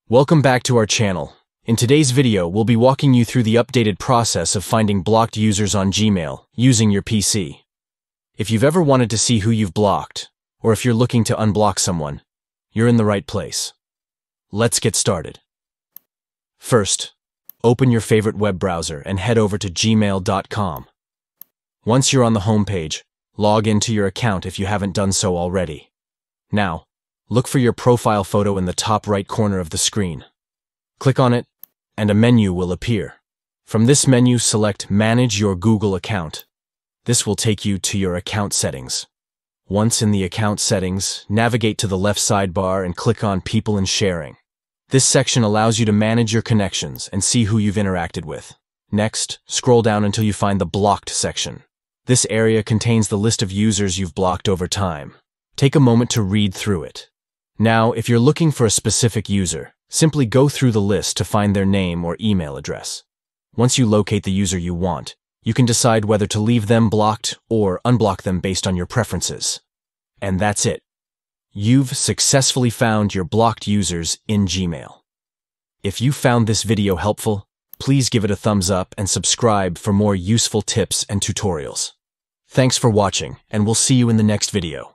Welcome back to our channel. In today's video, we'll be walking you through the updated process of finding blocked users on Gmail using your PC. If you've ever wanted to see who you've blocked, or if you're looking to unblock someone, you're in the right place. Let's get started. First, open your favorite web browser and head over to gmail.com. Once you're on the home page, log into your account if you haven't done so already. Now, look for your profile photo in the top right corner of the screen. Click on it, and a menu will appear. From this menu, select Manage Your Google Account. This will take you to your account settings. Once in the account settings, navigate to the left sidebar and click on People and Sharing. This section allows you to manage your connections and see who you've interacted with. Next, scroll down until you find the Blocked section. This area contains the list of users you've blocked over time. Take a moment to read through it. Now, if you're looking for a specific user, simply go through the list to find their name or email address. Once you locate the user you want, you can decide whether to leave them blocked or unblock them based on your preferences. And that's it. You've successfully found your blocked users in Gmail. If you found this video helpful, please give it a thumbs up and subscribe for more useful tips and tutorials. Thanks for watching, and we'll see you in the next video.